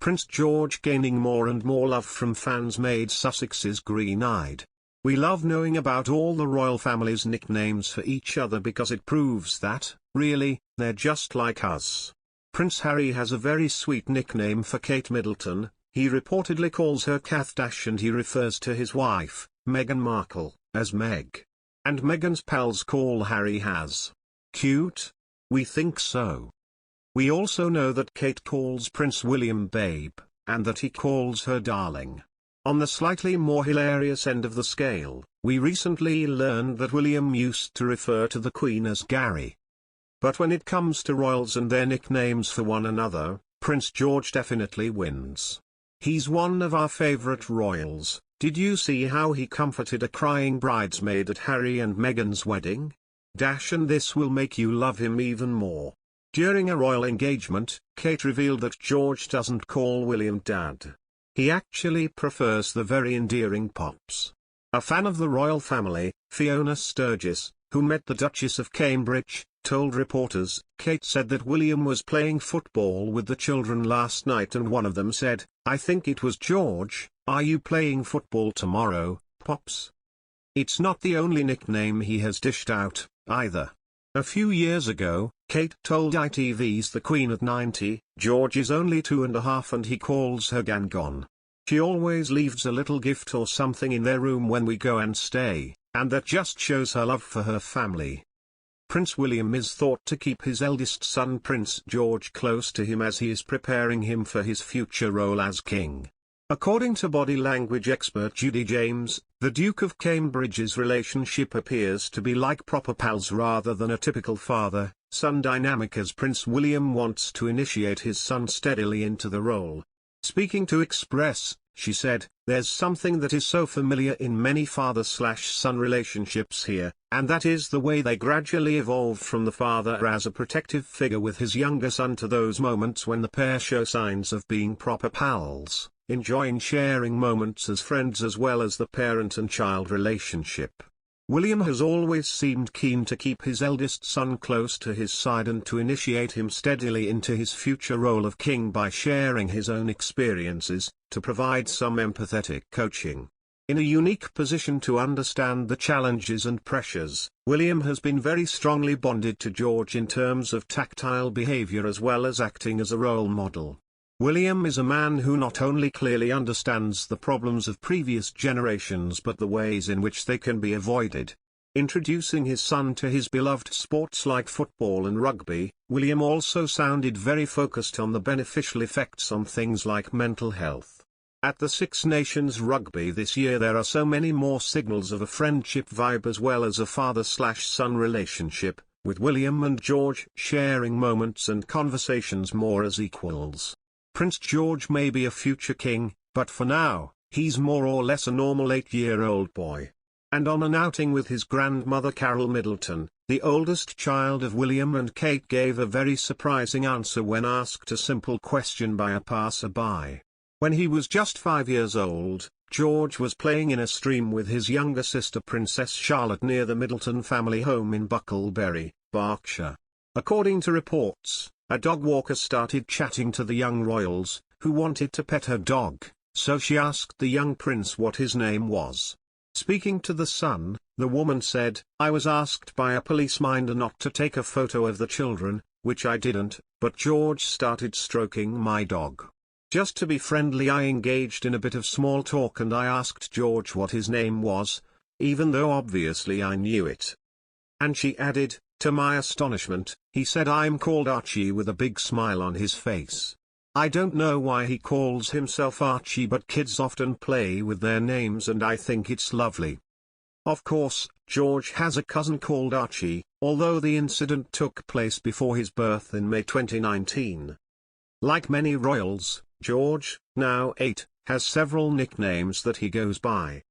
Prince George gaining more and more love from fans made Sussexes green-eyed. We love knowing about all the royal family's nicknames for each other because it proves that, really, they're just like us. Prince Harry has a very sweet nickname for Kate Middleton. He reportedly calls her Cath and he refers to his wife, Meghan Markle, as Meg. And Meghan's pals call Harry Haz. Cute? We think so. We also know that Kate calls Prince William babe, and that he calls her darling. On the slightly more hilarious end of the scale, we recently learned that William used to refer to the Queen as Gary. But when it comes to royals and their nicknames for one another, Prince George definitely wins. He's one of our favorite royals. Did you see how he comforted a crying bridesmaid at Harry and Meghan's wedding? And this will make you love him even more. During a royal engagement, Kate revealed that George doesn't call William Dad. He actually prefers the very endearing Pops. A fan of the royal family, Fiona Sturgis, who met the Duchess of Cambridge, told reporters, Kate said that William was playing football with the children last night and one of them said, I think it was George, are you playing football tomorrow, Pops? It's not the only nickname he has dished out, either. A few years ago, Kate told ITV's The Queen at 90, George is only 2.5 and he calls her Gangon. She always leaves a little gift or something in their room when we go and stay, and that just shows her love for her family. Prince William is thought to keep his eldest son Prince George close to him as he is preparing him for his future role as king. According to body language expert Judy James, the Duke of Cambridge's relationship appears to be like proper pals rather than a typical father-son dynamic, as Prince William wants to initiate his son steadily into the role. Speaking to Express, she said, there's something that is so familiar in many father-slash-son relationships here, and that is the way they gradually evolve from the father as a protective figure with his younger son to those moments when the pair show signs of being proper pals, enjoying sharing moments as friends as well as the parent and child relationship. William has always seemed keen to keep his eldest son close to his side and to initiate him steadily into his future role of king by sharing his own experiences, to provide some empathetic coaching. In a unique position to understand the challenges and pressures, William has been very strongly bonded to George in terms of tactile behavior as well as acting as a role model. William is a man who not only clearly understands the problems of previous generations but the ways in which they can be avoided. Introducing his son to his beloved sports like football and rugby, William also sounded very focused on the beneficial effects on things like mental health. At the Six Nations Rugby this year there are so many more signals of a friendship vibe as well as a father-slash-son relationship, with William and George sharing moments and conversations more as equals. Prince George may be a future king, but for now, he's more or less a normal 8-year-old boy. And on an outing with his grandmother Kate Middleton, the oldest child of William and Kate gave a very surprising answer when asked a simple question by a passerby. When he was just 5 years old, George was playing in a stream with his younger sister Princess Charlotte near the Middleton family home in Bucklebury, Berkshire. According to reports, a dog walker started chatting to the young royals, who wanted to pet her dog, so she asked the young prince what his name was. Speaking to The Sun, the woman said, I was asked by a policeman not to take a photo of the children, which I didn't, but George started stroking my dog. Just to be friendly I engaged in a bit of small talk and I asked George what his name was, even though obviously I knew it. And she added, to my astonishment, he said I'm called Archie with a big smile on his face. I don't know why he calls himself Archie, but kids often play with their names and I think it's lovely. Of course, George has a cousin called Archie, although the incident took place before his birth in May 2019. Like many royals, George, now 8, has several nicknames that he goes by.